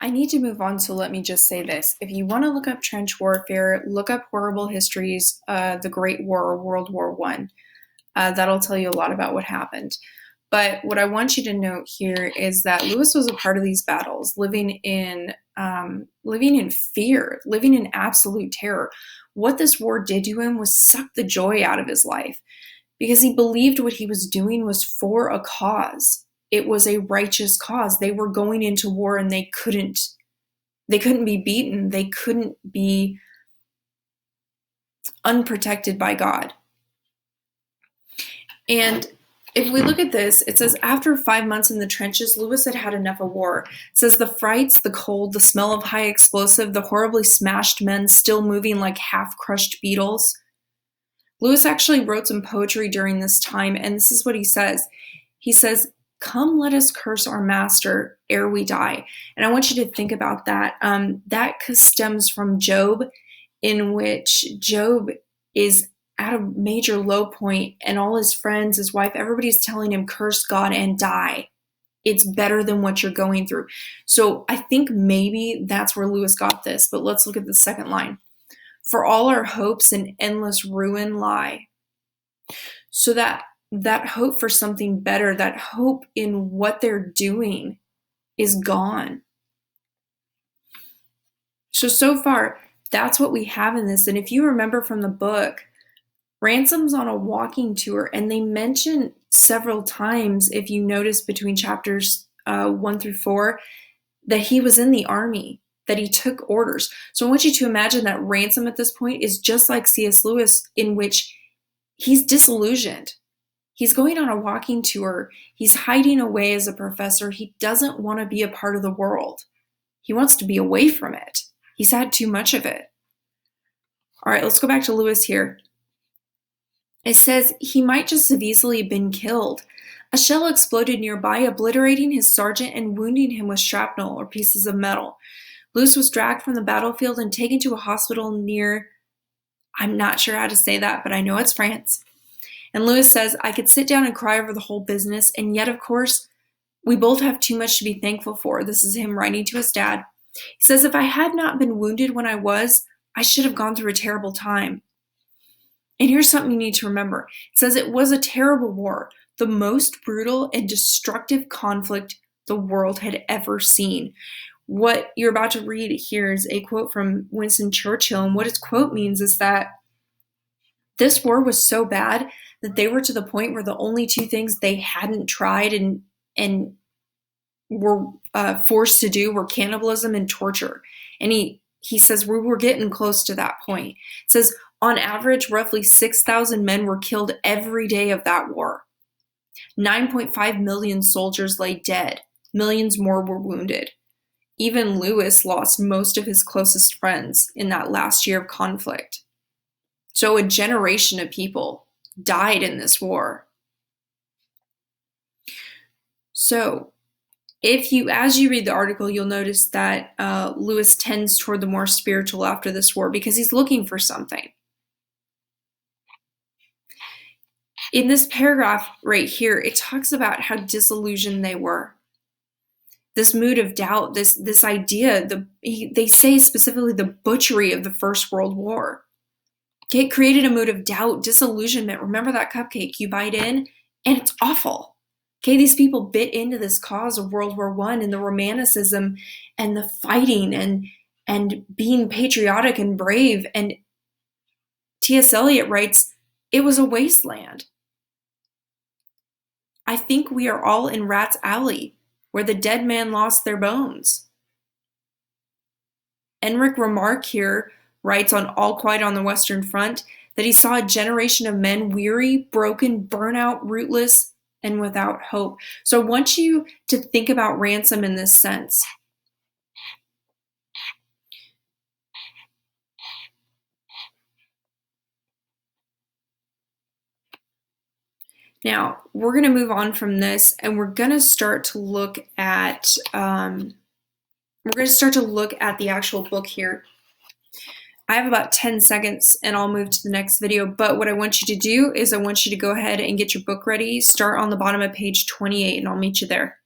I need to move on, so let me just say this. If you want to look up trench warfare, look up horrible histories, the Great War, World War One. That'll tell you a lot about what happened. But what I want you to note here is that Lewis was a part of these battles, living in fear, living in absolute terror. What this war did to him was suck the joy out of his life because he believed what he was doing was for a cause. It was a righteous cause. They were going into war and they couldn't be beaten. They couldn't be unprotected by God. And if we look at this, it says after 5 months in the trenches, Lewis had had enough of war. It says the frights, the cold, the smell of high explosive, the horribly smashed men still moving like half-crushed beetles. Lewis actually wrote some poetry during this time, and this is what he says. He says, "Come, let us curse our master ere we die." And I want you to think about that. That stems from Job, in which Job is at a major low point, and all his friends, his wife, everybody's telling him, curse God and die. It's better than what you're going through. So I think maybe that's where Lewis got this, but let's look at the second line. For all our hopes in endless ruin lie. So that hope for something better, that hope in what they're doing is gone. So far, that's what we have in this. And if you remember from the book, Ransom's on a walking tour, and they mention several times, if you notice between chapters 1 through 4, that he was in the army, that he took orders. So I want you to imagine that Ransom at this point is just like C.S. Lewis, in which he's disillusioned. He's going on a walking tour. He's hiding away as a professor. He doesn't want to be a part of the world. He wants to be away from it. He's had too much of it. All right, let's go back to Lewis here. It says he might just have easily been killed. A shell exploded nearby, obliterating his sergeant and wounding him with shrapnel or pieces of metal. Lewis was dragged from the battlefield and taken to a hospital near, I'm not sure how to say that, but I know it's France. And Lewis says, I could sit down and cry over the whole business, and yet, of course, we both have too much to be thankful for. This is him writing to his dad. He says, if I had not been wounded when I was, I should have gone through a terrible time. And here's something you need to remember. It says it was a terrible war, the most brutal and destructive conflict the world had ever seen. What you're about to read here is a quote from Winston Churchill, and what his quote means is that this war was so bad that they were to the point where the only two things they hadn't tried and were forced to do were cannibalism and torture. And he says we were getting close to that point. It says, on average, roughly 6,000 men were killed every day of that war. 9.5 million soldiers lay dead. Millions more were wounded. Even Lewis lost most of his closest friends in that last year of conflict. So a generation of people died in this war. So as you read the article, you'll notice that Lewis tends toward the more spiritual after this war because he's looking for something. In this paragraph right here, it talks about how disillusioned they were. This mood of doubt, this idea, they say specifically the butchery of the First World War. Okay, it created a mood of doubt, disillusionment. Remember that cupcake, you bite in, and it's awful. Okay, these people bit into this cause of World War I and the romanticism and the fighting and being patriotic and brave. And T.S. Eliot writes, it was a wasteland. I think we are all in Rat's Alley, where the dead man lost their bones. Enric Remarque here writes on All Quiet on the Western Front that he saw a generation of men weary, broken, burnout, rootless, and without hope. So I want you to think about Ransom in this sense. Now, we're going to move on from this, and we're going to start to look at the actual book here. I have about 10 seconds and I'll move to the next video, but what I want you to do is I want you to go ahead and get your book ready. Start on the bottom of page 28 and I'll meet you there.